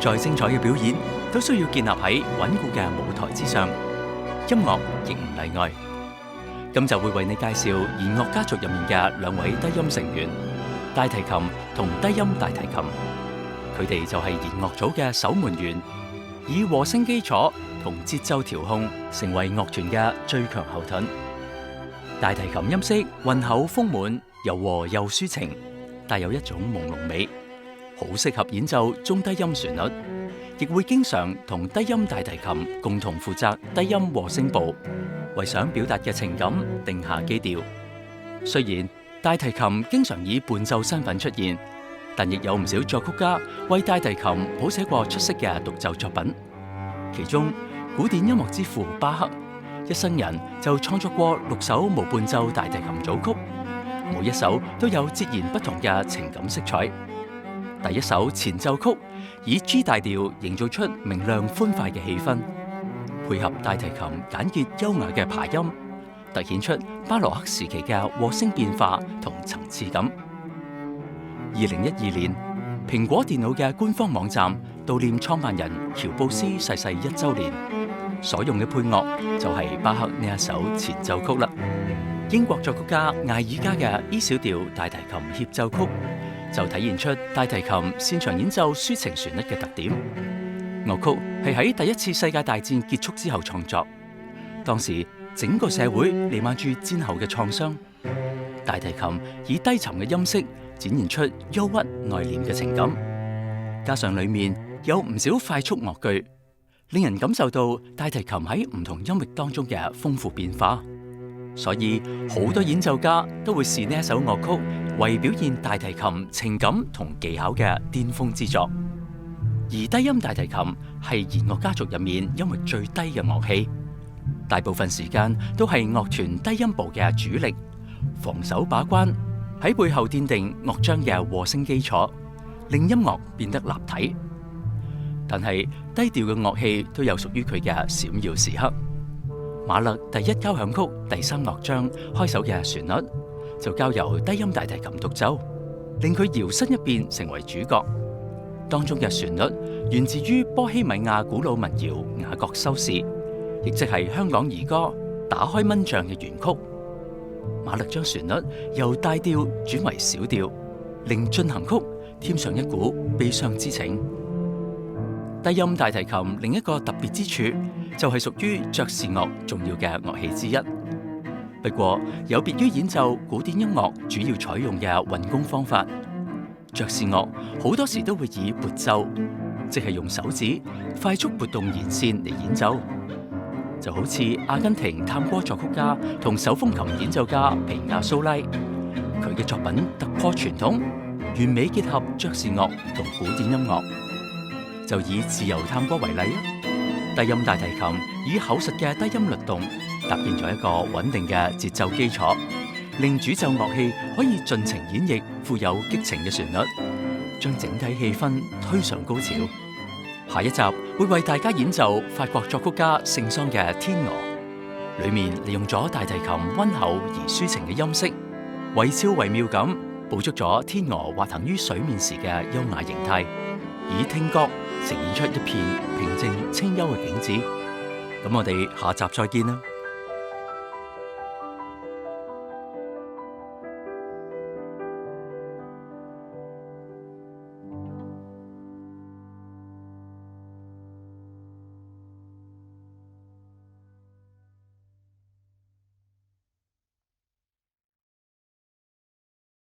再精彩嘅表演都需要建立喺穩固嘅舞台之上，音樂亦唔例外。今就會為你介紹弦樂家族入面嘅兩位低音成員，大提琴同低音大提琴。佢哋就係弦樂組嘅守門員，以和聲基礎同節奏調控成為樂團嘅最強後盾。大提琴音色渾厚豐滿，柔和又抒情，帶有一種朦朧美，好適合演奏中低音旋律，亦會經常同低音大提琴共同負責低音和聲部，為想表達嘅情感定下基調。雖然大提琴經常以伴奏身份出現，但亦有唔少作曲家為大提琴譜寫過出色嘅獨奏作品。其中，古典音樂之父巴赫一生人就創作過6首無伴奏大提琴組曲，每一首都有截然不同嘅情感色彩。第一首前奏曲以 G 大調營造出明亮歡快嘅氣氛，配合大提琴簡潔優雅嘅爬音，凸顯出巴洛克時期嘅和聲變化同層次感。2012年，蘋果電腦嘅官方網站悼念創辦人喬布斯逝世1週年，所用嘅配樂就係巴赫呢一首前奏曲啦。英國作曲家艾爾加嘅 E 小調大提琴協奏曲就體現出大提琴擅長演奏抒情旋律嘅特點。樂曲係喺第一次世界大戰結束之後創作，當時整個社會彌漫住戰後嘅創傷，大提琴以低沉嘅音色展現出憂鬱內斂嘅情感，加上裏面有唔少快速樂句，令人感受到大提琴喺唔同音域當中嘅豐富變化。所以好多演奏家都會視呢一首樂曲為表現大提琴情感同技巧嘅巔峰之作。而低音大提琴係弦樂家族入面音域最低嘅樂器，大部分時間都係樂團低音部嘅主力，防守把關，喺背後奠定樂章嘅和聲基礎，令音樂變得立體。但係低調嘅樂器都有屬於佢嘅閃耀時刻。馬勒第一交響曲第3樂章開首嘅旋律就交由低音大提琴獨奏，令佢搖身一變成為主角。當中嘅旋律源自於波希米亞古老民謠雅各修士，亦即係香港兒歌打開蚊帳嘅原曲。馬勒將旋律由大調轉為小調，令進行曲添上一股悲傷之情。低音大提琴另一個特別之處就係屬於爵士樂重要嘅樂器之一。不過有別於演奏古典音樂主要採用嘅運弓方法，爵士樂好多時都會以撥奏，即係用手指快速撥動弦線嚟演奏。就好似阿根廷探戈作曲家同手風琴演奏家皮亞蘇拉，佢嘅作品突破傳統，完美結合爵士樂同古典音樂。就以自由探戈為例啊，低音大提琴以厚實嘅低音律動搭建咗一個穩定嘅節奏基礎，令主奏樂器可以盡情演繹富有激情嘅旋律，將整體氣氛推上高潮。下一集會為大家演奏法國作曲家聖桑嘅《天鵝》，裏面利用咗大提琴溫厚而抒情嘅音色，惟肖惟妙咁捕捉咗天鵝滑行於水面時嘅優雅形態，以聽覺呈現出一片平靜清幽嘅景致。咁我哋下集再見啦！